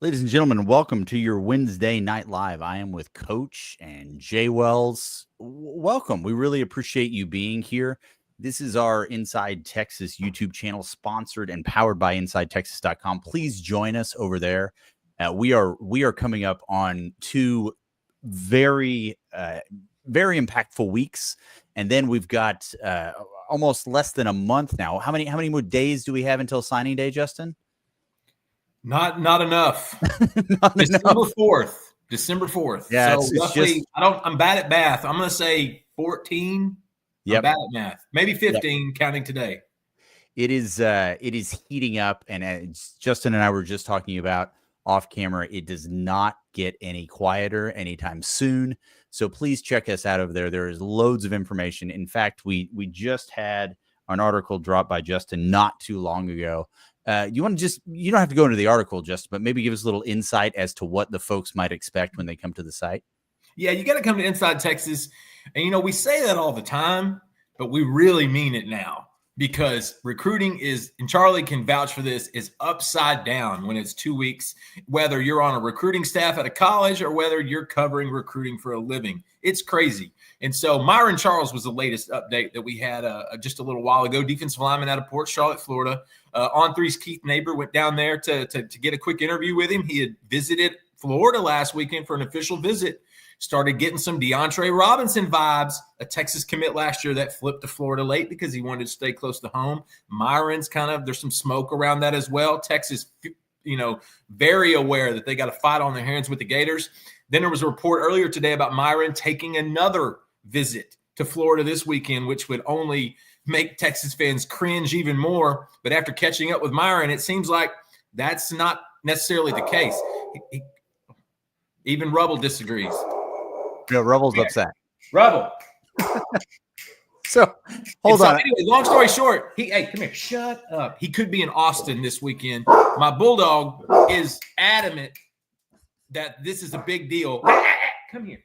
Ladies and gentlemen, welcome to your Wednesday Night Live. I am with Coach and Jay Wells. Welcome. We really appreciate you being here. This is our Inside Texas YouTube channel, sponsored and powered by InsideTexas.com. Please join us over there. We are coming up on two very impactful weeks, and then we've got almost less than a month now. How many more days do we have until signing day, Justin? Not enough. Not December enough. 4th. December 4th. Yeah, So it's roughly, just I'm bad at math. I'm gonna say 14. I'm yep. bad at math. Maybe 15 counting today. It is heating up, and Justin and I were just talking about off camera. It does not get any quieter anytime soon. So please check us out over there. There is loads of information. In fact, we just had an article dropped by Justin not too long ago. You don't have to go into the article, Justin, but maybe give us a little insight as to what the folks might expect when they come to the site. Yeah, you got to come to Inside Texas. And, we say that all the time, but we really mean it now because recruiting is, and Charlie can vouch for this, is upside down when it's 2 weeks, whether you're on a recruiting staff at a college or whether you're covering recruiting for a living. It's crazy. And so Myron Charles was the latest update that we had just a little while ago, defensive lineman out of Port Charlotte, Florida. On3's Keith Neighbor went down there to get a quick interview with him. He had visited Florida last weekend for an official visit. Started getting some DeAndre Robinson vibes, a Texas commit last year that flipped to Florida late because he wanted to stay close to home. Myron's there's some smoke around that as well. Texas, very aware that they got to fight on their hands with the Gators. Then there was a report earlier today about Myron taking another visit to Florida this weekend, which would only make Texas fans cringe even more. But after catching up with Myron, it seems like that's not necessarily the case. Even Rubble disagrees. No, Rubble's upset. Rubble. So hold on. Anyway, long story short, hey, come here. Shut up. He could be in Austin this weekend. My bulldog is adamant that this is a big deal. Come here.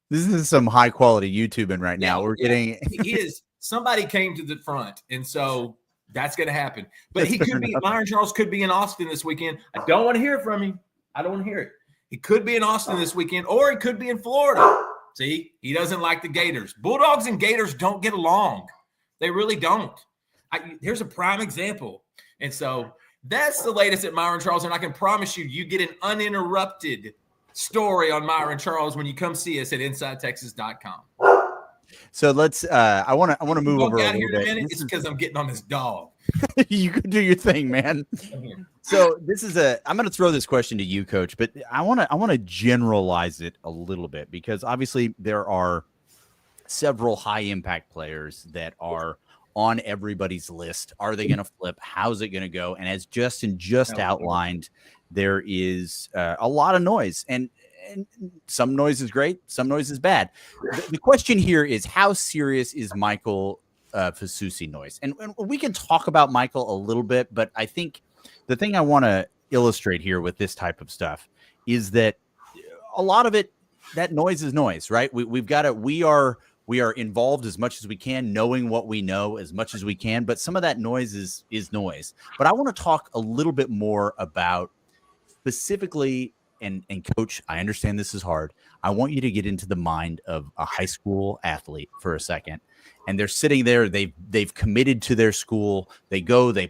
This is some high quality YouTubing right now. We're getting he is. Somebody came to the front, and so that's going to happen. But he could be. Myron Charles could be in Austin this weekend. I don't want to hear from him. I don't want to hear it. He could be in Austin this weekend, or he could be in Florida. See, he doesn't like the Gators. Bulldogs and Gators don't get along. They really don't. Here's a prime example. And so that's the latest at Myron Charles, and I can promise you get an uninterrupted story on Myron Charles when you come see us at InsideTexas.com. So let's. I want to move over a little bit. It's because I'm getting on this dog. You can do your thing, man. So this is I'm going to throw this question to you, Coach, but I want to generalize it a little bit because obviously there are several high impact players that are on everybody's list. Are they going to flip? How's it going to go? And as Justin just outlined, there is a lot of noise, and some noise is great, some noise is bad. The question here is, how serious is Michael Fasusi noise? And we can talk about Michael a little bit, but I think the thing I want to illustrate here with this type of stuff is that a lot of it, that noise is noise, right? We are involved as much as we can, knowing what we know as much as we can, but some of that noise is noise. But I want to talk a little bit more about specifically, and Coach, I understand this is hard. I want you to get into the mind of a high school athlete for a second. And they're sitting there, they've committed to their school, they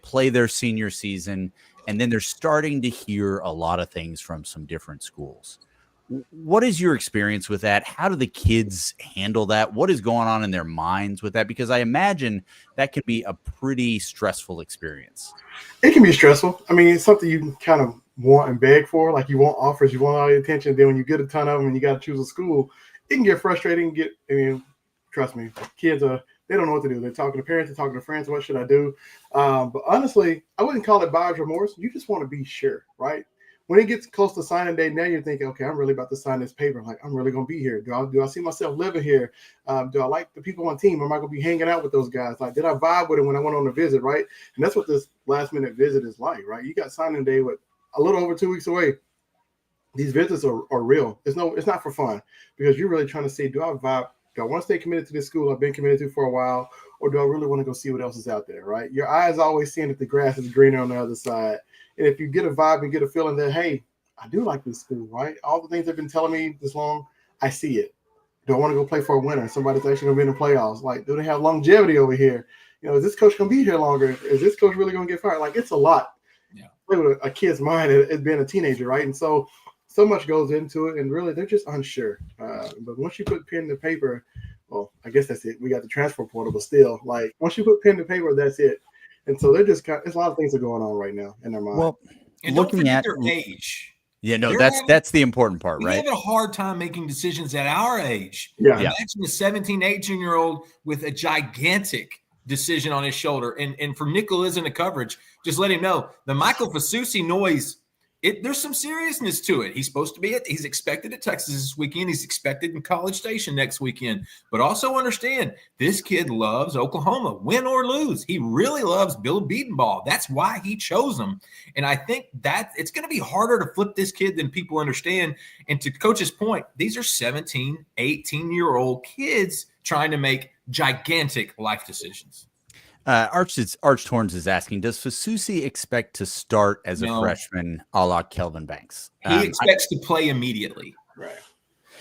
play their senior season, and then they're starting to hear a lot of things from some different schools. What is your experience with that? How do the kids handle that? What is going on in their minds with that? Because I imagine that could be a pretty stressful experience. It can be stressful. I mean, it's something you kind of want and beg for. Like, you want offers, you want all the attention. Then when you get a ton of them and you got to choose a school, it can get frustrating. Trust me, kids they don't know what to do. They're talking to parents, they're talking to friends. What should I do? But honestly, I wouldn't call it buyer's remorse. You just want to be sure, right? When it gets close to signing day, now you're thinking, okay, I'm really about to sign this paper. Like, I'm really going to be here. Do I see myself living here? Do I like the people on the team? Am I going to be hanging out with those guys? Like, did I vibe with them when I went on the visit, right? And that's what this last minute visit is like, right? You got signing day with a little over 2 weeks away. These visits are real. It's not for fun, because you're really trying to see, do I vibe? Do I want to stay committed to this school I've been committed to for a while, or do I really want to go see what else is out there, right? Your eyes always seeing that the grass is greener on the other side. And if you get a vibe and get a feeling that, hey, I do like this school, right? All the things they've been telling me this long, I see it. Do I want to go play for a winner? Somebody's actually going to be in the playoffs. Like, do they have longevity over here? Is this coach going to be here longer? Is this coach really going to get fired? Like, it's a lot. Yeah. Play with a kid's mind as being a teenager, right? And so much goes into it, and really they're just unsure. But once you put pen to paper, well, I guess that's it. We got the transfer portal, but still, like, once you put pen to paper, that's it. And so they're just there's a lot of things that are going on right now in their mind. Well, and looking at their age. Yeah, no, that's the important part, right? We have a hard time making decisions at our age. Yeah. Imagine a 17, 18-year-old with a gigantic decision on his shoulder. And for Nicholas in the coverage, just let him know the Michael Fasusi noise, there's some seriousness to it. He's supposed to be he's expected at Texas this weekend. He's expected in College Station next weekend. But also understand, this kid loves Oklahoma, win or lose. He really loves Bill Beatonball. That's why he chose him. And I think that it's going to be harder to flip this kid than people understand. And to Coach's point, these are 17, 18-year-old kids trying to make gigantic life decisions. Arch Torns is asking, does Fasusi expect to start as a freshman a la Kelvin Banks? He expects to play immediately. Right.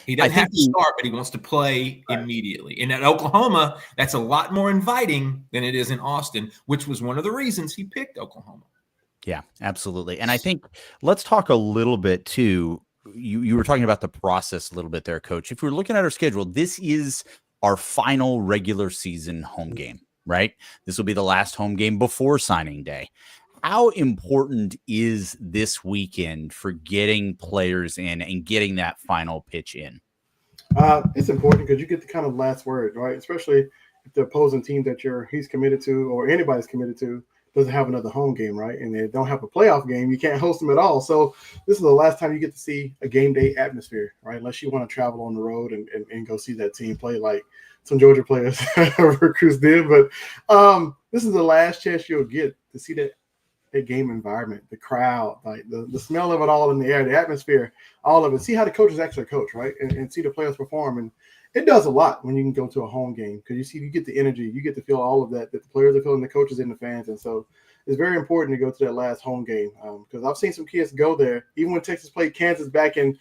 He doesn't have to start, but he wants to play immediately. And at Oklahoma, that's a lot more inviting than it is in Austin, which was one of the reasons he picked Oklahoma. Yeah, absolutely. And I think let's talk a little bit too. You were talking about the process a little bit there, Coach. If we're looking at our schedule, this is our final regular season home game. Right? This will be the last home game before signing day. How important is this weekend for getting players in and getting that final pitch in? It's important because you get the kind of last word, right? Especially if the opposing team that he's committed to or anybody's committed to doesn't have another home game, right? And they don't have a playoff game, you can't host them at all. So this is the last time you get to see a game day atmosphere, right? Unless you want to travel on the road and go see that team play like some Georgia players recruits did. But this is the last chance you'll get to see that game environment, the crowd, like the smell of it all in the air, the atmosphere, all of it. See how the coaches actually coach, right? And see the players perform. And it does a lot when you can go to a home game because you get the energy, you get to feel all of that the players are feeling, the coaches and the fans. And so it's very important to go to that last home game because I've seen some kids go there. Even when Texas played Kansas back in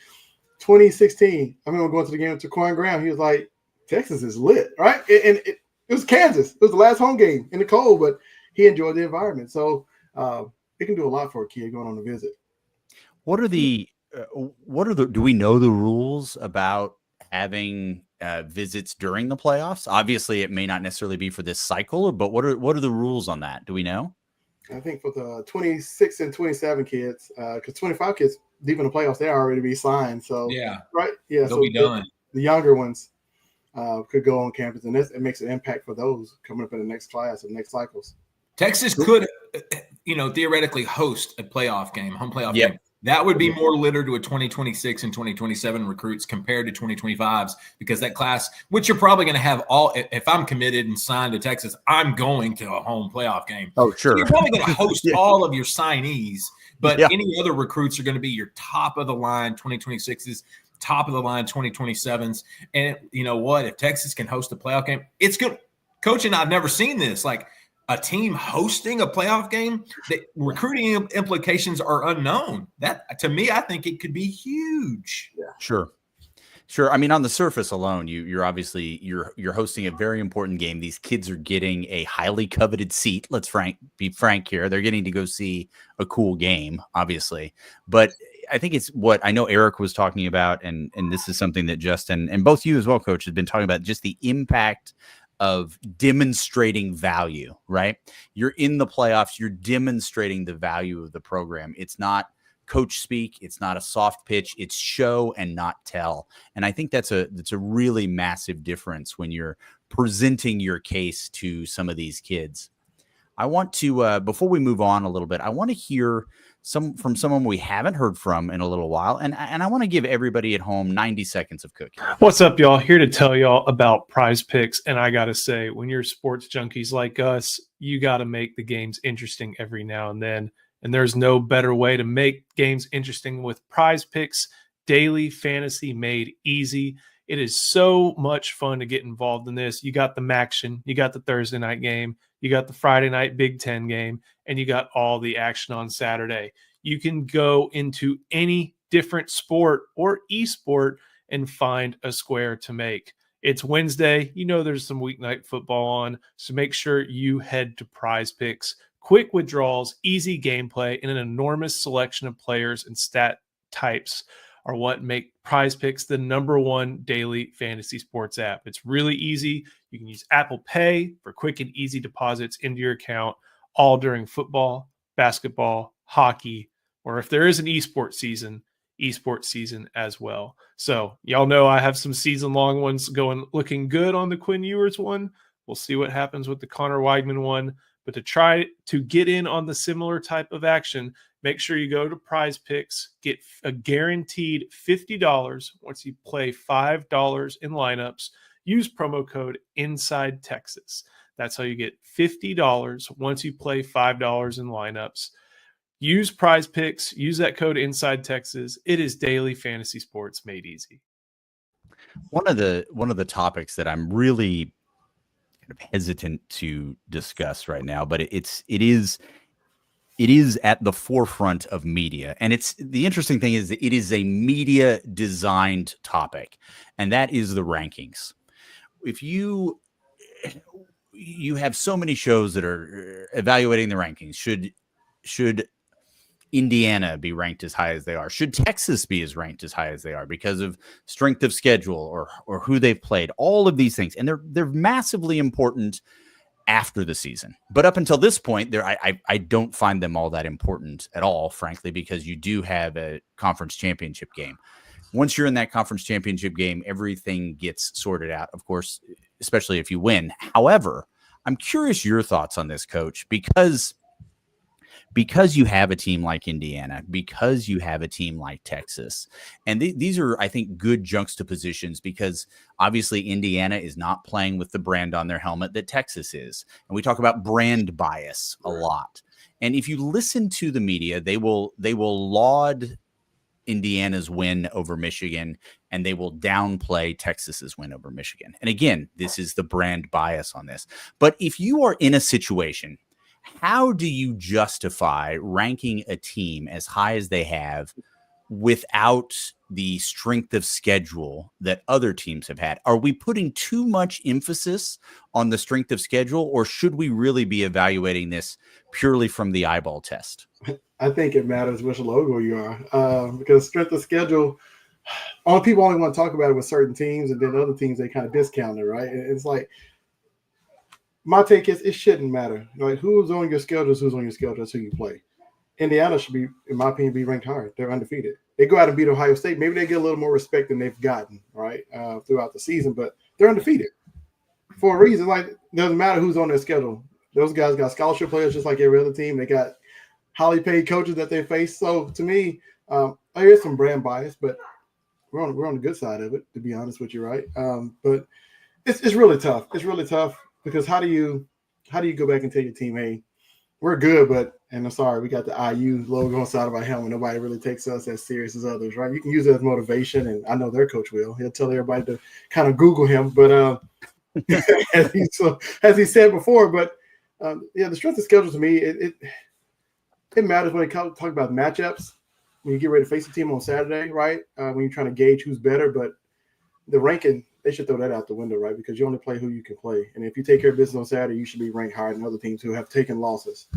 2016, I remember going to the game with Taquan Graham. He was like, Texas is lit, right? And it was Kansas. It was the last home game in the cold, but he enjoyed the environment. So it can do a lot for a kid going on a visit. Do we know the rules about having visits during the playoffs? Obviously, it may not necessarily be for this cycle, but what are the rules on that? Do we know? I think for the 26 and 27 kids, because 25 kids deep in the playoffs, they already be signed. So right, they'll be done. The younger ones could go on campus, and it makes an impact for those coming up in the next class and next cycles. Texas could, theoretically host a playoff game, home playoff game. That would be more littered to a 2026 and 2027 recruits compared to 2025s because that class, which you're probably going to have all. If I'm committed and signed to Texas, I'm going to a home playoff game. Oh, sure. So you're probably going to host all of your signees, but any other recruits are going to be your top of the line 2026s. Top of the line 2027s. And you know what? If Texas can host a playoff game, it's good. Coach and I've never seen this. Like a team hosting a playoff game, the recruiting implications are unknown. That to me, I think it could be huge. Yeah. Sure. I mean, on the surface alone, you're obviously you're hosting a very important game. These kids are getting a highly coveted seat. Let's be frank here. They're getting to go see a cool game, obviously. But I think it's what I know Eric was talking about, and this is something that Justin and both you as well, Coach, has been talking about, just the impact of demonstrating value, right? You're in the playoffs, you're demonstrating the value of the program. It's not coach speak, it's not a soft pitch, it's show and not tell. And I think that's a really massive difference when you're presenting your case to some of these kids. I want to, before we move on a little bit, I want to hear from someone we haven't heard from in a little while. And I want to give everybody at home 90 seconds of cooking. What's up, y'all? Here to tell y'all about Prize Picks. And I got to say, when you're sports junkies like us, you got to make the games interesting every now and then. And there's no better way to make games interesting with Prize Picks daily fantasy made easy. It is so much fun to get involved in this. You got the Maction, you got the Thursday night game, you got the Friday night Big Ten game, and you got all the action on Saturday. You can go into any different sport or esport and find a square to make. It's Wednesday. You know there's some weeknight football on, so make sure you head to Prize Picks. Quick withdrawals, easy gameplay, and an enormous selection of players and stat types are what make Prize Picks the #1 daily fantasy sports app. It's really easy. You can use Apple Pay for quick and easy deposits into your account, all during football, basketball, hockey, or if there is an esports season as well. So y'all know I have some season-long ones looking good on the Quinn Ewers one. We'll see what happens with the Connor Weidman one. But to try to get in on the similar type of action, make sure you go to Prize Picks, get a guaranteed $50 once you play $5 in lineups. Use promo code Inside Texas. That's how you get $50 once you play $5 in lineups. Use Prize Picks. Use that code Inside Texas. It is daily fantasy sports made easy. One of the topics that I'm really kind of hesitant to discuss right now, but it is at the forefront of media, and it's the interesting thing is that it is a media designed topic, and that is the rankings. If you have so many shows that are evaluating the rankings, should Indiana be ranked as high as they are? Should Texas be as ranked as high as they are because of strength of schedule or who they've played? All of these things, and they're massively important after the season. But up until this point, I don't find them all that important at all, frankly, because you do have a conference championship game. Once you're in that conference championship game, everything gets sorted out, of course, especially if you win. However, I'm curious your thoughts on this, Coach, because you have a team like Indiana, because you have a team like Texas. And these are, I think, good juxtapositions because obviously Indiana is not playing with the brand on their helmet that Texas is. And we talk about brand bias a lot. And if you listen to the media, they will laud Indiana's win over Michigan and they will downplay Texas's win over Michigan. And again, this is the brand bias on this. But if you are in a situation, how do you justify ranking a team as high as they have without the strength of schedule that other teams have had? Are we putting too much emphasis on the strength of schedule, or should we really be evaluating this purely from the eyeball test? I think it matters which logo you are, because strength of schedule, people only want to talk about it with certain teams, and then other teams they kind of discount it, right? It's like, my take is it shouldn't matter. Like who's on your schedule is who's on your schedule. That's who you play. Indiana should be, in my opinion, be ranked higher. They're undefeated. They go out and beat Ohio State. Maybe they get a little more respect than they've gotten, right, throughout the season. But they're undefeated for a reason. Like it doesn't matter who's on their schedule. Those guys got scholarship players just like every other team. They got highly paid coaches that they face. So to me, there is some brand bias, but we're on the good side of it, to be honest with you, right? But it's really tough. It's really tough. Because how do you go back and tell your team, hey, we're good, and I'm sorry, we got the IU logo on the side of our helmet. Nobody really takes us as serious as others, right? You can use it as motivation, and I know their coach will. He'll tell everybody to kind of Google him, but as he said before, but the strength of schedule to me, it matters when you talk about matchups. When you get ready to face a team on Saturday, right? When you're trying to gauge who's better, but the ranking, they should throw that out the window, right? Because you only play who you can play. And if you take care of business on Saturday, you should be ranked higher than other teams who have taken losses.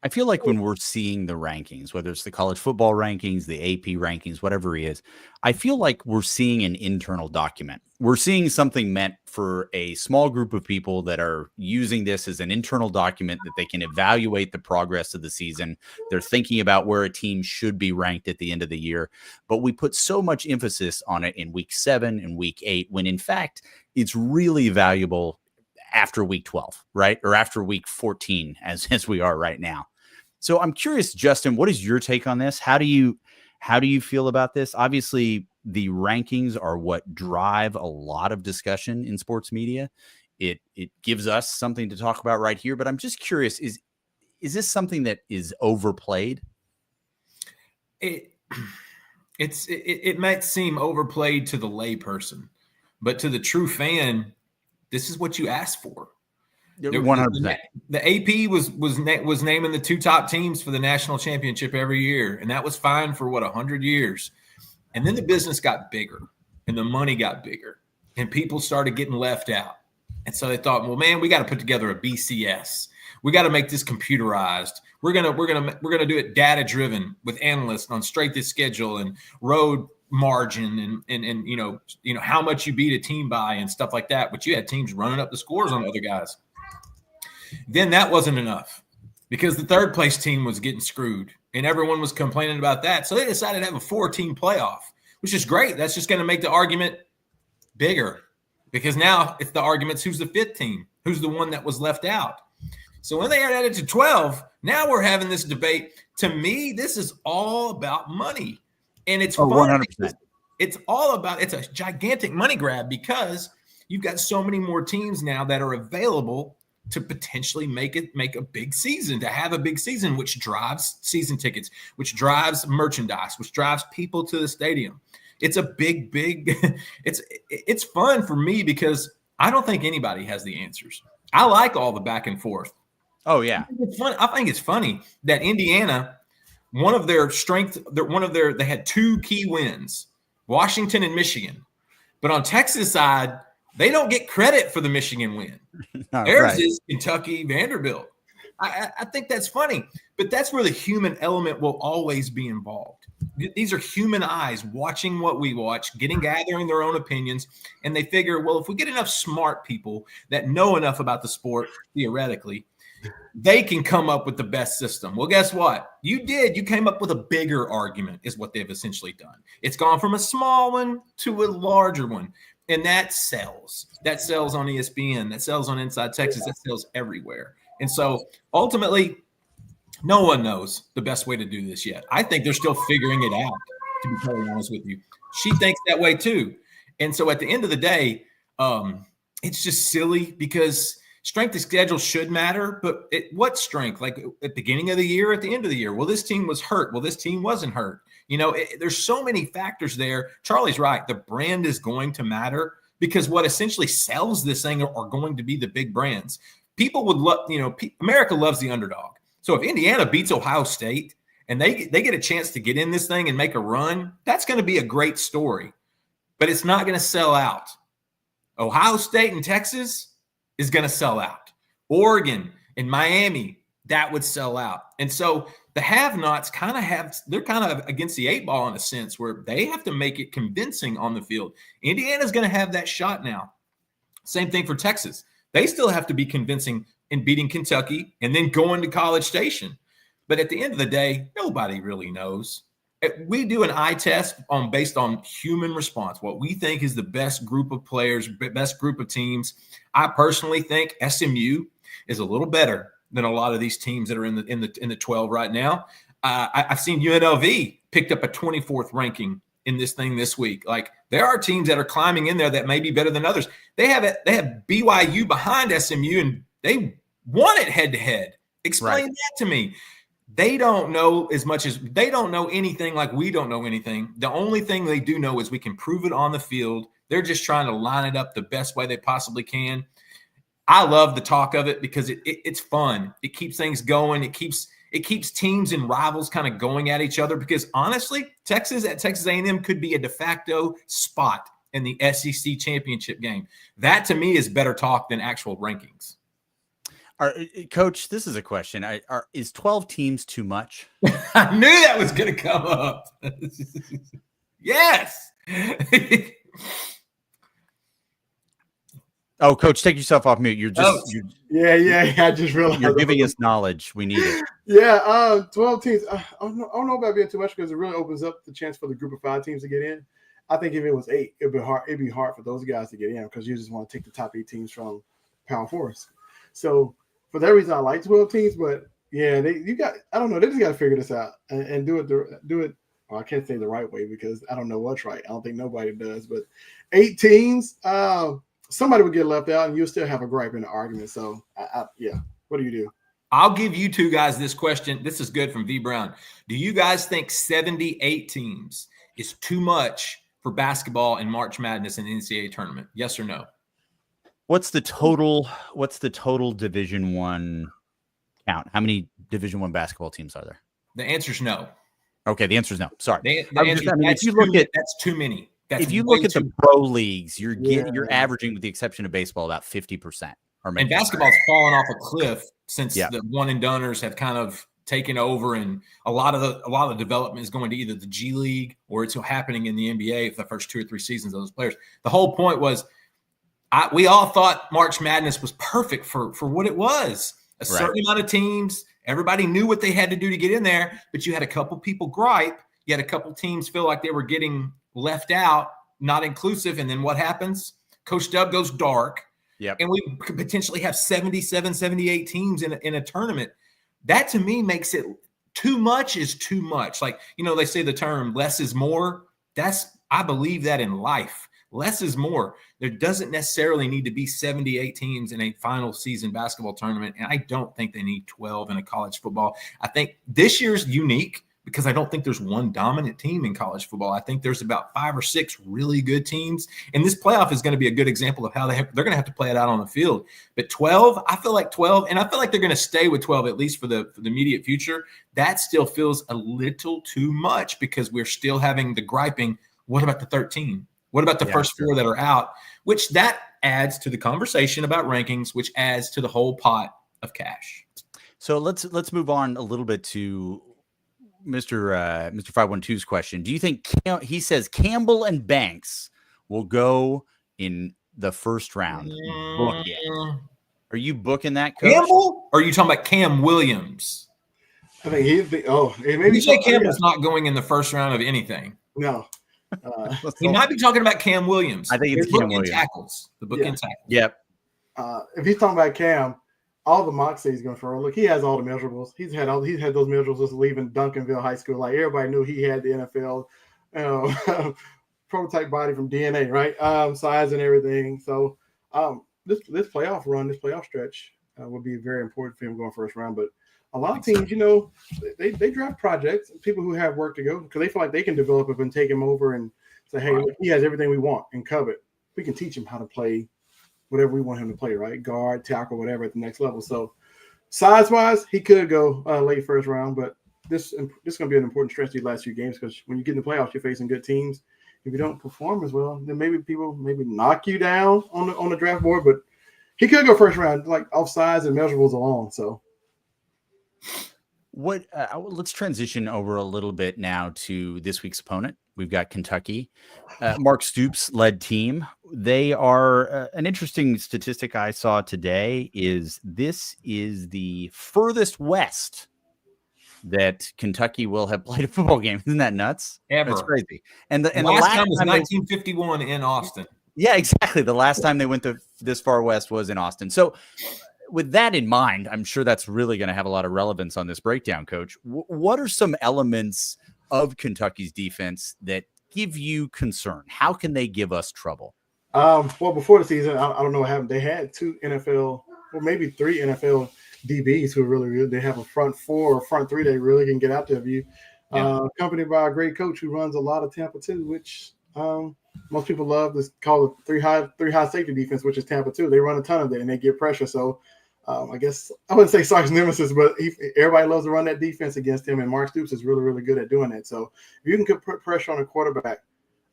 I feel like when we're seeing the rankings, whether it's the college football rankings, the AP rankings, whatever it is, I feel like we're seeing an internal document. We're seeing something meant for a small group of people that are using this as an internal document that they can evaluate the progress of the season. They're thinking about where a team should be ranked at the end of the year. But we put so much emphasis on it in week 7 and week 8, when in fact, it's really valuable after week 12, right? Or after week 14, as we are right now. So I'm curious, Justin, what is your take on this? How do you feel about this? Obviously, the rankings are what drive a lot of discussion in sports media. It gives us something to talk about right here, but I'm just curious, is this something that is overplayed? It might seem overplayed to the layperson, but to the true fan, this is what you asked for. 100%. The AP was naming the 2 top teams for the national championship every year, and that was fine for 100 years. And then the business got bigger, and the money got bigger, and people started getting left out. And so they thought, well, man, we got to put together a BCS. We got to make this computerized. We're gonna do it data driven with analysts on straight this schedule and road margin and you know how much you beat a team by and stuff like that. But you had teams running up the scores on other guys. Then that wasn't enough because the third place team was getting screwed and everyone was complaining about that. So they decided to have a 4-team playoff, which is great. That's just going to make the argument bigger because now it's the arguments who's the 5th team, who's the one that was left out. So when they added to 12, now we're having this debate. To me, this is all about money. And it's 100%. It's all about, it's a gigantic money grab because you've got so many more teams now that are available to potentially make a big season, to have a big season, which drives season tickets, which drives merchandise, which drives people to the stadium. It's a big, it's fun for me because I don't think anybody has the answers. I like all the back and forth. Oh yeah. I think it's funny that Indiana, they had 2 key wins, Washington and Michigan. But on Texas side, they don't get credit for the Michigan win. Theirs is Kentucky, Vanderbilt. I think that's funny, but that's where the human element will always be involved. These are human eyes watching what we watch, gathering their own opinions, and they figure, well, if we get enough smart people that know enough about the sport, theoretically, they can come up with the best system. Well, guess what? You came up with a bigger argument is what they've essentially done. It's gone from a small one to a larger one. And that sells. That sells on ESPN. That sells on Inside Texas. That sells everywhere. And so ultimately, no one knows the best way to do this yet. I think they're still figuring it out, to be totally honest with you. She thinks that way too. And so at the end of the day, it's just silly because strength of schedule should matter, but what strength? Like at the beginning of the year, at the end of the year? Well, this team was hurt. Well, this team wasn't hurt. You know, there's so many factors there. Charlie's right. The brand is going to matter because what essentially sells this thing are going to be the big brands. People would love, America loves the underdog. So if Indiana beats Ohio State and they get a chance to get in this thing and make a run, that's going to be a great story. But it's not going to sell out. Ohio State and Texas is going to sell out. Oregon and Miami, that would sell out. And so the have-nots they're kind of against the 8 ball in a sense where they have to make it convincing on the field. Indiana's going to have that shot now. Same thing for Texas. They still have to be convincing in beating Kentucky and then going to College Station. But at the end of the day, nobody really knows. We do an eye test based on human response, what we think is the best group of players, best group of teams. I personally think SMU is a little better than a lot of these teams that are in the 12 right now. I've seen UNLV picked up a 24th ranking in this thing this week. Like there are teams that are climbing in there that may be better than others. They have BYU behind SMU and they won it head to head. Explain that to me. They don't know as much as they don't know anything like we don't know anything. The only thing they do know is we can prove it on the field. They're just trying to line it up the best way they possibly can. I love the talk of it because it's fun. It keeps things going. It keeps teams and rivals kind of going at each other because honestly, Texas at Texas A&M could be a de facto spot in the SEC championship game. That to me is better talk than actual rankings. Coach, this is a question. Is 12 teams too much? I knew that was going to come up. Yes. Oh, Coach, take yourself off mute. Yeah. I just realized you're giving us knowledge. We need it. Yeah, 12 teams. I don't know about being too much because it really opens up the chance for the group of 5 teams to get in. I think if it was 8, it'd be hard for those guys to get in because you just want to take the top 8 teams from Power 4s. So for that reason, I like 12 teams. But yeah, they just got to figure this out and do it. Well, I can't say the right way because I don't know what's right. I don't think nobody does. But 8 teams. Somebody would get left out and you'll still have a gripe in the argument. So, what do you do? I'll give you 2 guys this question. This is good from V. Brown. Do you guys think 78 teams is too much for basketball and March Madness and the NCAA tournament? Yes or no? What's the total Division I count? How many Division I basketball teams are there? The answer is no. Okay, the answer is no. Sorry. The answer, if you look at that's too many. That's if you look at the pro leagues, you're averaging, with the exception of baseball, about 50%. And basketball's fallen off a cliff since Yeah. the one and doners have kind of taken over, and a lot of the development is going to either the G League or it's happening in the NBA for the first 2 or 3 seasons of those players. The whole point was, we all thought March Madness was perfect for what it was. A certain amount of teams, everybody knew what they had to do to get in there, but you had a couple people gripe. You had a couple teams feel like they were getting left out, not inclusive. And then what happens? Coach Dub goes dark. Yep. And we could potentially have 77, 78 teams in a tournament. That to me makes it too much is too much. Like, they say the term less is more. I believe that in life. Less is more. There doesn't necessarily need to be 78 teams in a final season basketball tournament. And I don't think they need 12 in a college football. I think this year's unique because I don't think there's one dominant team in college football. I think there's about 5 or 6 really good teams. And this playoff is going to be a good example of how they're going to have to play it out on the field. But 12, I feel like 12, and I feel like they're going to stay with 12 at least for the immediate future. That still feels a little too much because we're still having the griping. What about the 13? What about the first 4 that are out? Which that adds to the conversation about rankings, which adds to the whole pot of cash. So let's move on a little bit to Mr. 512's question. Do you think he says Campbell and Banks will go in the first round? Book it. Are you booking that, Coach? Campbell? Or are you talking about Cam Williams? I think maybe you say Campbell's not going in the first round of anything. No. He might be talking about Cam Williams. I think it's Cam Williams. Tackles. The book in tackles. Yep. If he's talking about Cam, all the mock say he's going for. Look, he has all the measurables. He's had those measurables just leaving Duncanville High School. Like everybody knew he had the NFL prototype body from DNA, right? Size and everything. So this playoff run, this playoff stretch would be very important for him going first round. But a lot of teams, they draft projects, people who have work to go because they feel like they can develop him and take him over and say, hey, look, he has everything we want and covet. We can teach him how to play whatever we want him to play, right? Guard, tackle, whatever at the next level. So size-wise, he could go late first round, but this is going to be an important stretch these last few games because when you get in the playoffs, you're facing good teams. If you don't perform as well, then maybe people knock you down on the draft board, but he could go first round, like off size and measurables alone. So let's transition over a little bit now to this week's opponent. We've got Kentucky. Mark Stoops led team. They are an interesting statistic I saw today is this is the furthest west that Kentucky will have played a football game. Isn't that nuts? Ever. That's crazy. And the last time was 1951 in Austin. Yeah, exactly. The last time they went this far west was in Austin. So with that in mind, I'm sure that's really going to have a lot of relevance on this breakdown, Coach. What are some elements of Kentucky's defense that give you concern? How can they give us trouble? Well, before the season, I don't know what happened. They had 2 NFL, or maybe 3 NFL DBs who are really good. They have a front 4 or front 3 they really can get out there of you. Accompanied by a great coach who runs a lot of Tampa 2, which most people love to call it three high safety defense, which is Tampa 2. They run a ton of that and they get pressure. So I guess I wouldn't say Sark's nemesis, but everybody loves to run that defense against him, and Mark Stoops is really, really good at doing that. So if you can put pressure on a quarterback,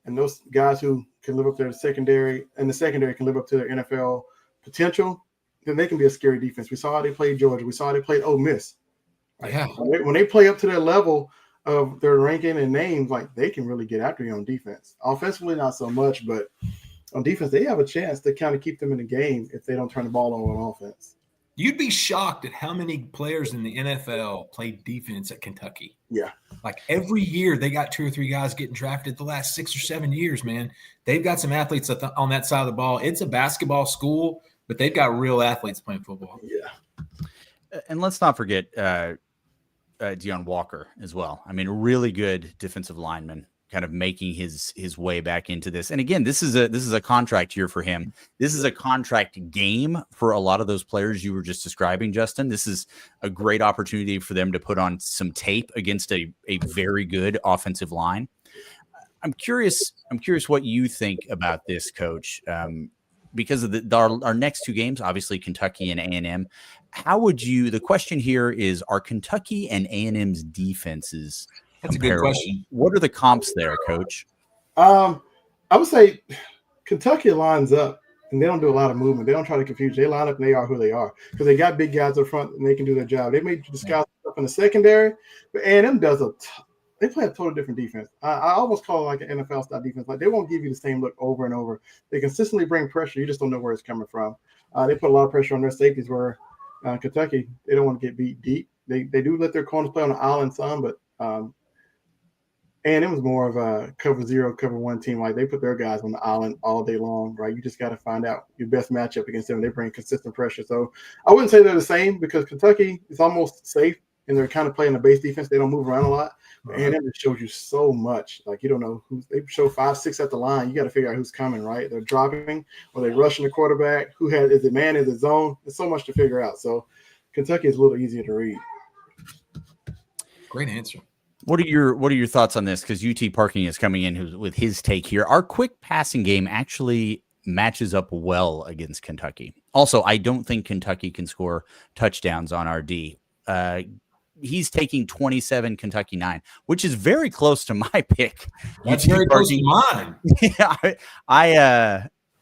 and those guys who can live up to the secondary can live up to their NFL potential, then they can be a scary defense. We saw how they played Georgia. We saw how they played Ole Miss. Yeah. When they play up to their level of their ranking and names, like they can really get after you on defense. Offensively, not so much, but on defense, they have a chance to kind of keep them in the game if they don't turn the ball on offense. You'd be shocked at how many players in the NFL played defense at Kentucky. Yeah. Like every year they got 2 or 3 guys getting drafted the last 6 or 7 years, man. They've got some athletes on that side of the ball. It's a basketball school, but they've got real athletes playing football. Yeah. And let's not forget Deion Walker as well. I mean, a really good defensive lineman, kind of making his way back into this. And again, this is a contract year for him. This is a contract game for a lot of those players you were just describing, Justin. This is a great opportunity for them to put on some tape against a very good offensive line. I'm curious what you think about this, Coach. because of our next two games, obviously Kentucky and A&M. The question here is, are Kentucky and A&M's defenses That's comparable? a good question. What are the comps there, Coach? I would say Kentucky lines up and they don't do a lot of movement. They don't try to confuse. They line up and they are who they are because they got big guys up front and they can do their job. They may disguise stuff in the secondary, but A&M does they play a total different defense. I almost call it like an NFL style defense. Like they won't give you the same look over and over. They consistently bring pressure. You just don't know where it's coming from. They put a lot of pressure on their safeties where Kentucky, they don't want to get beat deep. They do let their corners play on the island some, but and it was more of a cover 0, cover 1 team. Like they put their guys on the island all day long, right? You just got to find out your best matchup against them. They bring consistent pressure. So I wouldn't say they're the same because Kentucky is almost safe and they're kind of playing the base defense. They don't move around a lot. And it shows you so much. Like you don't know who they show 5, 6 at the line. You got to figure out who's coming, right? They're dropping or they're rushing the quarterback. Is it man? Is it zone? There's so much to figure out. So Kentucky is a little easier to read. Great answer. What are your thoughts on this? Because UT Parking is coming in with his take here. Our quick passing game actually matches up well against Kentucky. Also, I don't think Kentucky can score touchdowns on our D. He's taking 27, Kentucky 9, which is very close to my pick. That's very close to mine.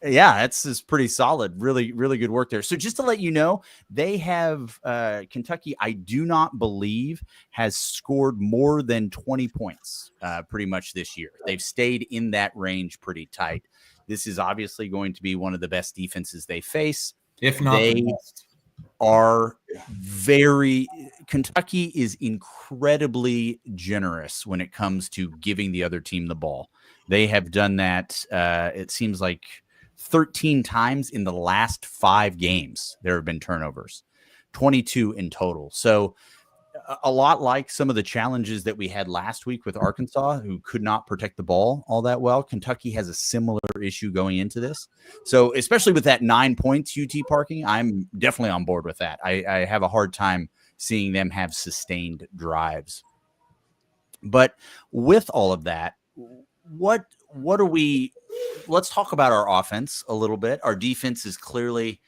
Yeah, that's pretty solid. Really, really good work there. So just to let you know, they have Kentucky, I do not believe, has scored more than 20 points pretty much this year. They've stayed in that range pretty tight. This is obviously going to be one of the best defenses they face. If not the best. Kentucky is incredibly generous when it comes to giving the other team the ball. They have done that. It seems like 13 times in the last 5 games, there have been turnovers, 22 in total. So a lot like some of the challenges that we had last week with Arkansas, who could not protect the ball all that well. Kentucky has a similar issue going into this. So especially with that 9 points UT Parking, I'm definitely on board with that. I have a hard time seeing them have sustained drives. But with all of that, what are we – let's talk about our offense a little bit. Our defense is clearly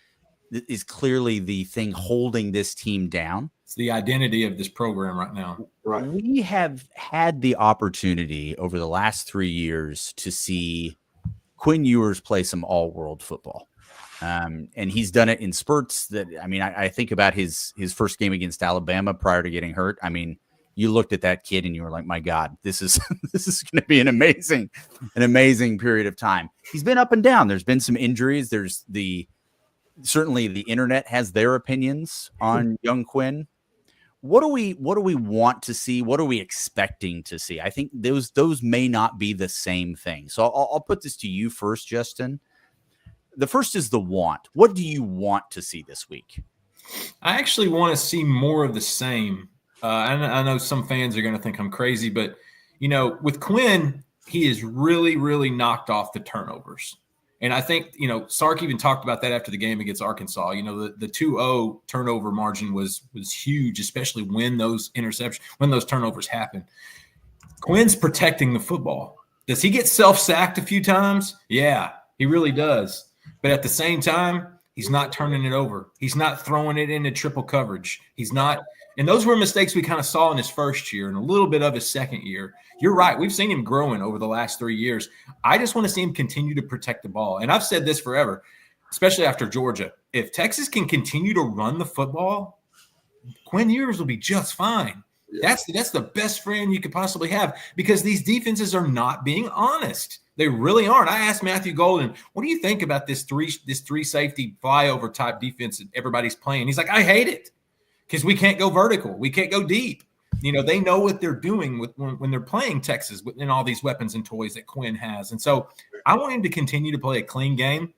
the thing holding this team down. It's the identity of this program right now. Right. We have had the opportunity over the last 3 years to see Quinn Ewers play some all-world football. And he's done it in spurts that, I mean, I think about his first game against Alabama prior to getting hurt. I mean, you looked at that kid and you were like, my God, this is going to be an amazing period of time. He's been up and down. There's been some injuries. There's certainly the internet has their opinions on young Quinn. What do we want to see? What are we expecting to see? I think those may not be the same thing. So I'll put this to you first, Justin. The first is the want. What do you want to see this week? I actually want to see more of the same. I know some fans are going to think I'm crazy, but, with Quinn, he is really, really knocked off the turnovers. And I think, Sark even talked about that after the game against Arkansas. The 2-0 turnover margin was huge, especially when those turnovers happen. Quinn's protecting the football. Does he get self-sacked a few times? Yeah, he really does. But at the same time, he's not turning it over. He's not throwing it into triple coverage. He's not – and those were mistakes we kind of saw in his first year and a little bit of his second year. You're right. We've seen him growing over the last 3 years. I just want to see him continue to protect the ball. And I've said this forever, especially after Georgia. If Texas can continue to run the football, Quinn Ewers will be just fine. Yeah. That's the best friend you could possibly have because these defenses are not being honest. They really aren't. I asked Matthew Golden, what do you think about this three safety flyover type defense that everybody's playing? He's like, I hate it because we can't go vertical. We can't go deep. They know what they're doing when they're playing Texas and all these weapons and toys that Quinn has. And so I want him to continue to play a clean game.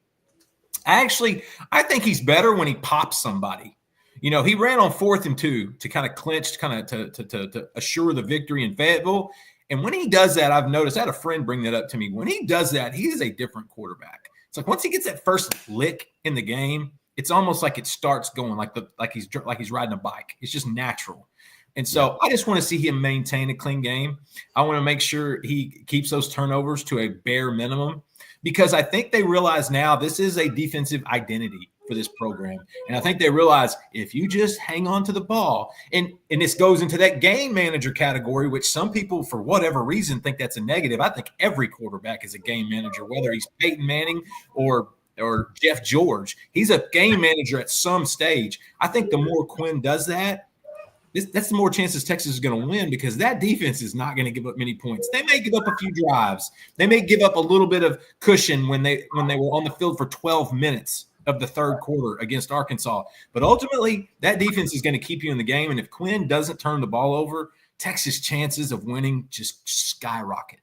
I think he's better when he pops somebody. He ran on 4th and 2 to kind of clinch, to assure the victory in Fayetteville. And when he does that, I've noticed, I had a friend bring that up to me. When he does that, he is a different quarterback. It's like once he gets that first lick in the game, it's almost like it starts going like he's riding a bike. It's just natural. And so I just want to see him maintain a clean game. I want to make sure he keeps those turnovers to a bare minimum. because I think they realize now this is a defensive identity for this program. And I think they realize if you just hang on to the ball, and this goes into that game manager category, which some people, for whatever reason, think that's a negative. I think every quarterback is a game manager, whether he's Peyton Manning or Jeff George. He's a game manager at some stage. I think the more Quinn does that, that's the more chances Texas is going to win, because that defense is not going to give up many points. They may give up a few drives. They may give up a little bit of cushion when they were on the field for 12 minutes of the third quarter against Arkansas. But ultimately, that defense is going to keep you in the game. And if Quinn doesn't turn the ball over, Texas' chances of winning just skyrocket.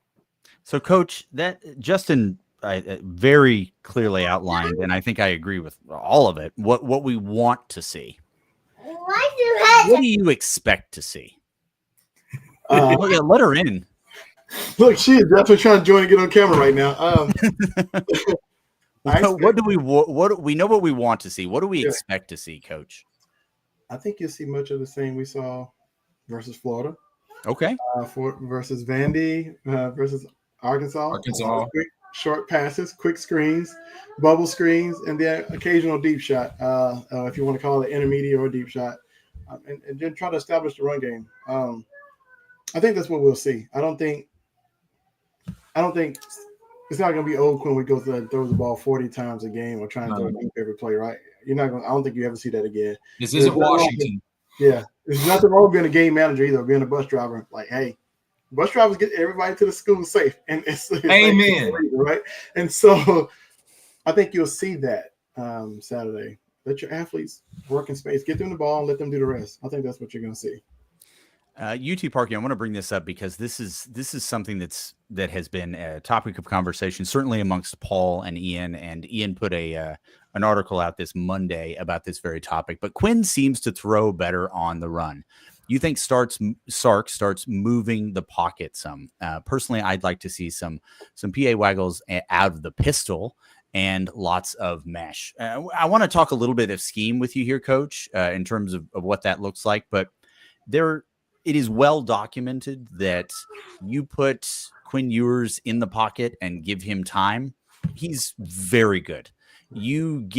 So, Coach, that Justin very clearly outlined, and I think I agree with all of it, what we want to see. What do you expect to see? Let her in. Look, she is definitely trying to join and get on camera right now. We know what we want to see. What do we expect to see, Coach? I think you'll see much of the same we saw versus Florida. Okay. Versus Vandy, versus Arkansas. Quick, short passes, quick screens, bubble screens, and then occasional deep shot, if you want to call it intermediate or deep shot, and then try to establish the run game. I think that's what we'll see. I don't think it's not going to be old Quinn. We go through throws the ball 40 times a game or trying to throw deep every play, right? You're not going. I don't think you ever see that again. This isn't Washington. Yeah, there's nothing wrong with being a game manager either. Being a bus driver, like, hey, bus drivers get everybody to the school safe, and it's amen, right? And so, I think you'll see that Saturday. Let your athletes work in space, get them the ball, and let them do the rest. I think that's what you're going to see. UT Parking, I want to bring this up because this is something that has been a topic of conversation, certainly amongst Paul and Ian put an article out this Monday about this very topic. But Quinn seems to throw better on the run. You think Sark starts moving the pocket some? Personally, I'd like to see some PA waggles out of the pistol and lots of mesh. I want to talk a little bit of scheme with you here, Coach, in terms of what that looks like. But it is well documented that you put Quinn Ewers in the pocket and give him time. He's very good. You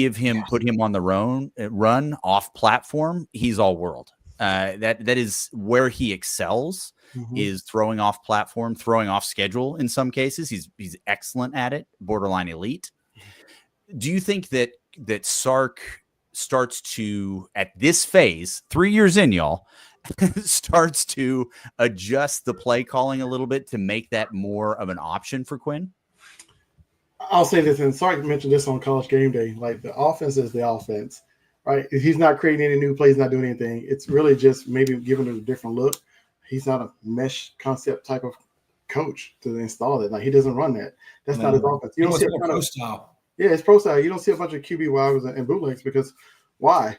put him on the run off platform. He's all world. That is where he excels, is throwing off platform, throwing off schedule. In some cases, he's excellent at it, borderline elite. Do you think that Sark starts to, at this phase, 3 years in, y'all, starts to adjust the play calling a little bit to make that more of an option for Quinn? I'll say this, and Sark mentioned this on College Game Day. Like, the offense is the offense, right? If he's not creating any new plays, not doing anything, it's really just maybe giving it a different look. He's not a mesh concept type of coach to install it. Like, he doesn't run that. That's not his offense. You don't see a pro style. Yeah, it's pro style. You don't see a bunch of QB wides and bootlegs because why?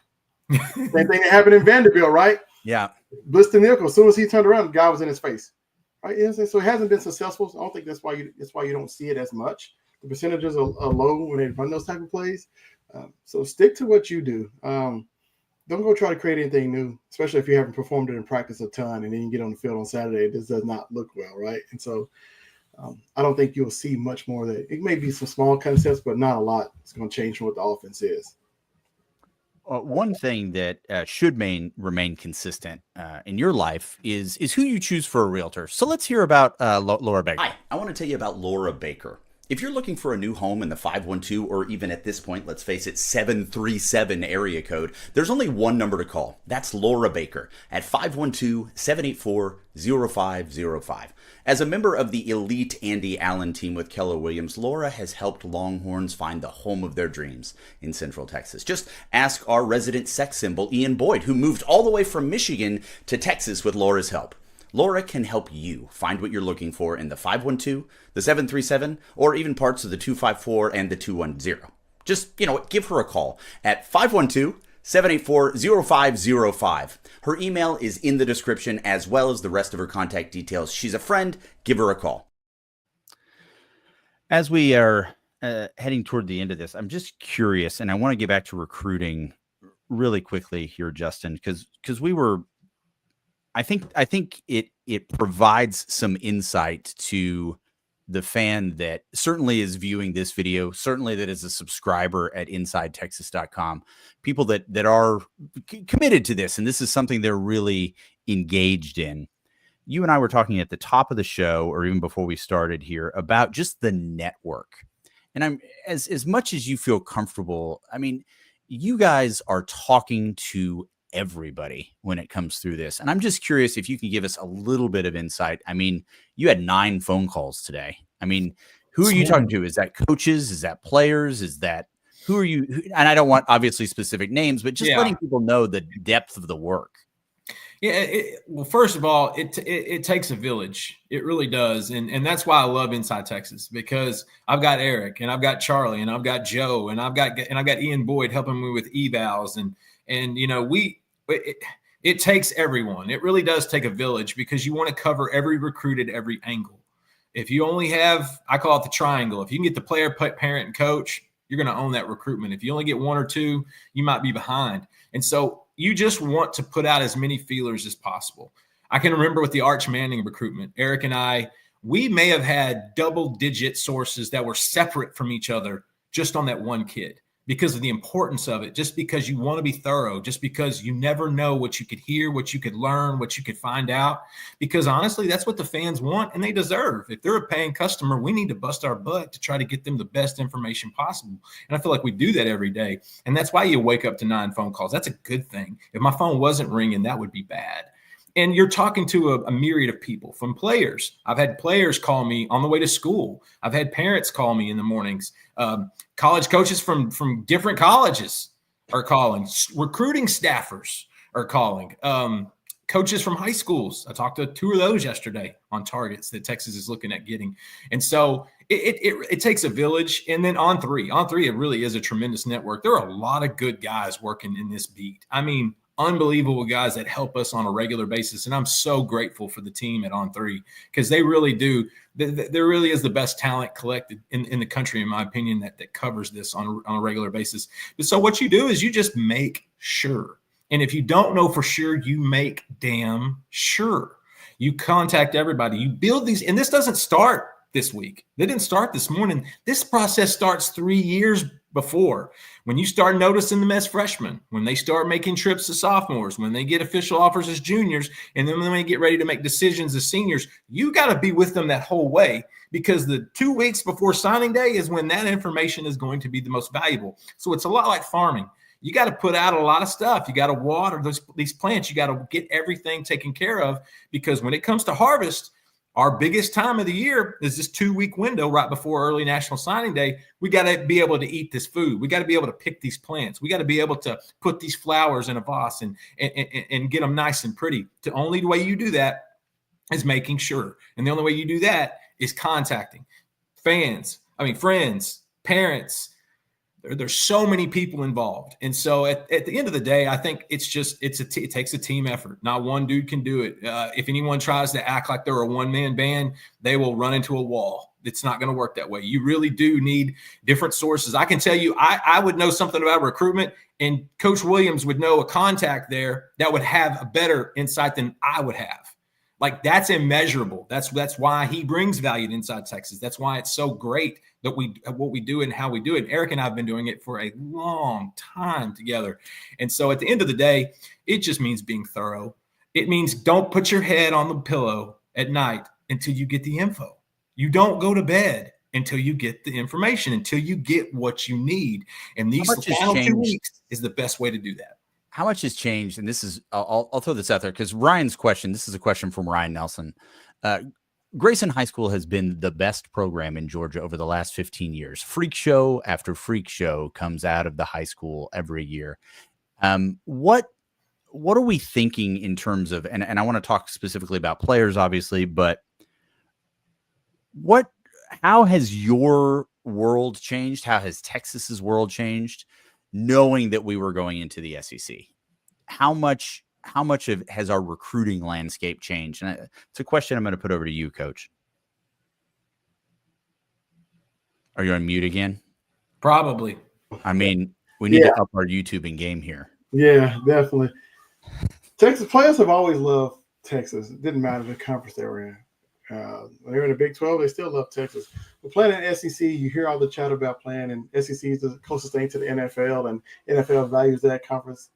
Same thing that happened in Vanderbilt, right? Yeah. Blitz to nickel. As soon as he turned around, the guy was in his face. Right? You know what I'm saying? So it hasn't been successful. So I don't think that's why you don't see it as much. The percentages are low when they run those type of plays. So stick to what you do. Don't go try to create anything new, especially if you haven't performed it in practice a ton and then you get on the field on Saturday. This does not look well, right? And so I don't think you'll see much more of that. It may be some small concepts, but not a lot. It's going to change from what the offense is. One thing that should remain consistent in your life is who you choose for a realtor. So let's hear about Laura Baker. Hi, I want to tell you about Laura Baker. If you're looking for a new home in the 512 or even at this point, let's face it, 737 area code, there's only one number to call. That's Laura Baker at 512-784-0505. As a member of the elite Andy Allen team with Keller Williams, Laura has helped Longhorns find the home of their dreams in Central Texas. Just ask our resident sex symbol, Ian Boyd, who moved all the way from Michigan to Texas with Laura's help. Laura can help you find what you're looking for in the 512, the 737, or even parts of the 254 and the 210. Just, give her a call at 512-784-0505. Her email is in the description as well as the rest of her contact details. She's a friend. Give her a call. As we are heading toward the end of this, I'm just curious, and I want to get back to recruiting really quickly here, Justin, because I think it provides some insight to the fan that certainly is viewing this video, certainly that is a subscriber at InsideTexas.com, people that are committed to this, and this is something they're really engaged in. You and I were talking at the top of the show, or even before we started here, about just the network. And I'm as much as you feel comfortable, I mean, you guys are talking to everybody when it comes through this. And I'm just curious if you can give us a little bit of insight. I mean, you had 9 phone calls today. I mean, who are you talking to? Is that coaches? Is that players? Is that who are you? And I don't want obviously specific names, but just letting people know the depth of the work. Yeah. Well, first of all, it takes a village. It really does. And that's why I love Inside Texas, because I've got Eric and I've got Charlie and I've got Joe and I've got Ian Boyd helping me with evals. And you know, it takes everyone. It really does take a village, because you want to cover every recruit at every angle. If you only have, I call it the triangle. If you can get the player, parent, and coach, you're going to own that recruitment. If you only get 1 or 2, you might be behind. And so you just want to put out as many feelers as possible. I can remember with the Arch Manning recruitment, Eric and I, we may have had double-digit sources that were separate from each other just on that one kid, because of the importance of it, just because you want to be thorough, just because you never know what you could hear, what you could learn, what you could find out. Because honestly, that's what the fans want and they deserve. If they're a paying customer, we need to bust our butt to try to get them the best information possible. And I feel like we do that every day. And that's why you wake up to 9 phone calls. That's a good thing. If my phone wasn't ringing, that would be bad. And you're talking to a myriad of people, from players. I've had players call me on the way to school. I've had parents call me in the mornings. College coaches from different colleges are calling. Recruiting staffers are calling. Coaches from high schools. I talked to 2 of those yesterday on targets that Texas is looking at getting. And so it takes a village. And then on three, it really is a tremendous network. There are a lot of good guys working in this beat. I mean, unbelievable guys that help us on a regular basis. And I'm so grateful for the team at On3, because they really do. There really is the best talent collected in the country, in my opinion, that covers this on a regular basis. But so what you do is you just make sure. And if you don't know for sure, you make damn sure. You contact everybody. You build these. And this doesn't start this week. They didn't start this morning. This process starts 3 years before. When you start noticing them as freshmen, when they start making trips as sophomores, when they get official offers as juniors, and then when they get ready to make decisions as seniors, you got to be with them that whole way, because the 2 weeks before signing day is when that information is going to be the most valuable. So it's a lot like farming. You got to put out a lot of stuff. You got to water these plants. You got to get everything taken care of, because when it comes to harvest, our biggest time of the year is this 2-week window right before early National Signing Day. We got to be able to eat this food. We got to be able to pick these plants. We got to be able to put these flowers in a vase and get them nice and pretty. The only way you do that is making sure. And the only way you do that is contacting friends, parents. There's so many people involved. And so at the end of the day, I think it takes a team effort. Not one dude can do it. If anyone tries to act like they're a one-man band, they will run into a wall. It's not going to work that way. You really do need different sources. I can tell you, I would know something about recruitment, and Coach Williams would know a contact there that would have a better insight than I would have. Like, that's immeasurable. That's why he brings value to Inside Texas. That's why it's so great that what we do and how we do it. Eric and I have been doing it for a long time together. And so at the end of the day, it just means being thorough. It means don't put your head on the pillow at night until you get the info. You don't go to bed until you get the information, until you get what you need. And these final 2 weeks is the best way to do that. How much has changed? And this is, I'll throw this out there because Ryan's question, this is a question from Ryan Nelson. Grayson High School has been the best program in Georgia over the last 15 years. Freak show after freak show comes out of the high school every year. What are we thinking in terms of, and I want to talk specifically about players, obviously, but how has your world changed? How has Texas's world changed, knowing that we were going into the SEC? How much has our recruiting landscape changed? And it's a question I'm going to put over to you, Coach. Are you on mute again? Probably. I mean, we need to up our YouTube game here. Yeah, definitely. Texas players have always loved Texas. It didn't matter the conference they were in. When they're in the Big 12, they still love Texas. But playing in the SEC, you hear all the chat about playing, and SEC is the closest thing to the NFL, and NFL values that conference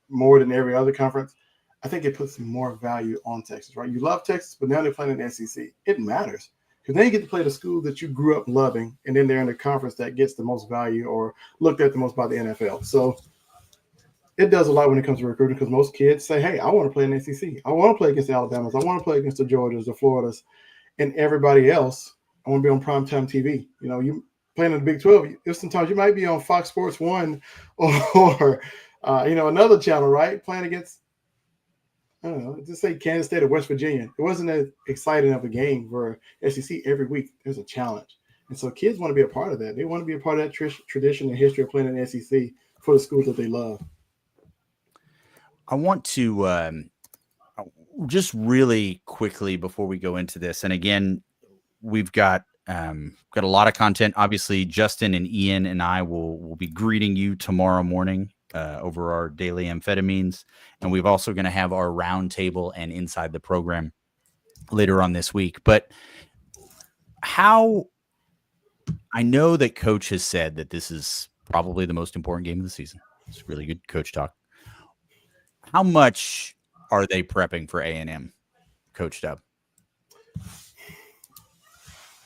more than every other conference. I think it puts more value on Texas, right? You love Texas, but now they're playing in the SEC. It matters because then you get to play the school that you grew up loving, and then they're in the conference that gets the most value or looked at the most by the NFL. So it does a lot when it comes to recruiting because most kids say, hey, I want to play in the SEC. I want to play against the Alabamas. I want to play against the Georgias, the Floridas, and everybody else. I want to be on primetime TV. You know, you playing in the Big 12, sometimes you might be on Fox Sports 1 or another channel, right? Playing against, I don't know, just say Kansas State or West Virginia. It wasn't as exciting of a game for SEC every week. There's a challenge. And so kids want to be a part of that. They want to be a part of that tradition and history of playing in the SEC for the schools that they love. I want to just really quickly before we go into this, and again, we've got a lot of content. Obviously, Justin and Ian and I will be greeting you tomorrow morning over our daily amphetamines, and we've also going to have our roundtable and inside the program later on this week. But how I know that Coach has said that this is probably the most important game of the season. It's really good coach talk. How much are they prepping for A&M, Coach Dub?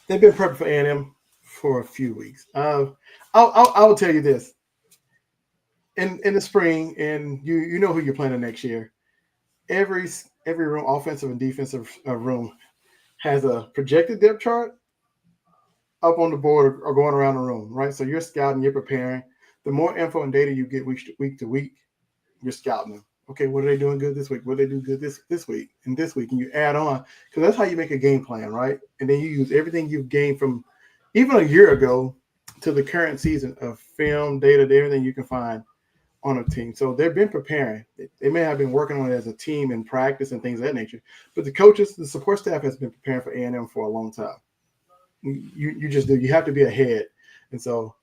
They've been prepping for A&M for a few weeks. I will tell you this. In the spring, and you know who you're playing next year, every room, offensive and defensive room, has a projected depth chart up on the board or going around the room, right? So you're scouting, you're preparing. The more info and data you get week to week, you're scouting them. Okay, what are they doing good this week? What do they do good this week and this week? And you add on, because that's how you make a game plan, right? And then you use everything you've gained from even a year ago to the current season of film, data, everything you can find on a team. So they've been preparing. They may have been working on it as a team in practice and things of that nature. But the coaches, the support staff has been preparing for A&M for a long time. You just do. You have to be ahead. And so,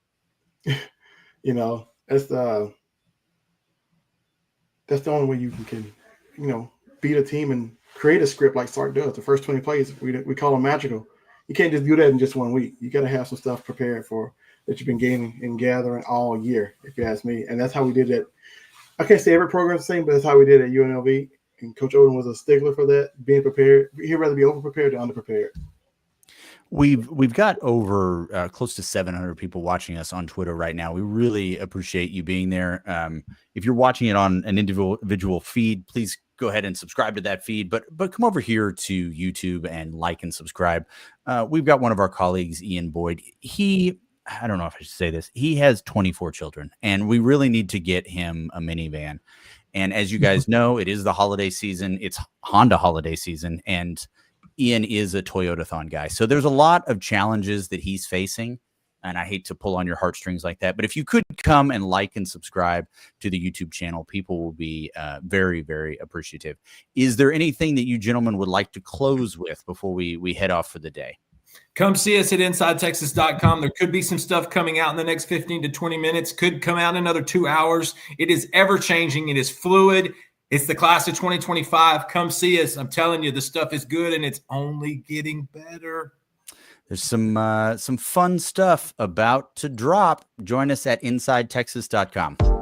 that's the only way you can beat a team and create a script like Sark does. The first 20 plays, we call them magical. You can't just do that in just 1 week. You got to have some stuff prepared for that you've been gaining and gathering all year, if you ask me. And that's how we did it. I can't say every program's the same, but that's how we did it at UNLV. And Coach Odom was a stickler for that, being prepared. He'd rather be over-prepared than under-prepared. We've got over close to 700 people watching us on Twitter right now. We really appreciate you being there. If you're watching it on an individual feed, please go ahead and subscribe to that feed. But come over here to YouTube and like and subscribe. We've got one of our colleagues, Ian Boyd. I don't know if I should say this. He has 24 children, and we really need to get him a minivan. And as you guys know, it is the holiday season. It's Honda holiday season, and Ian is a Toyotathon guy. So there's a lot of challenges that he's facing, and I hate to pull on your heartstrings like that. But if you could come and like and subscribe to the YouTube channel, people will be very, very appreciative. Is there anything that you gentlemen would like to close with before we head off for the day? Come see us at InsideTexas.com. There could be some stuff coming out in the next 15 to 20 minutes. Could come out in another 2 hours. It is ever-changing. It is fluid. It's the class of 2025. Come see us. I'm telling you, the stuff is good, and it's only getting better. There's some fun stuff about to drop. Join us at InsideTexas.com.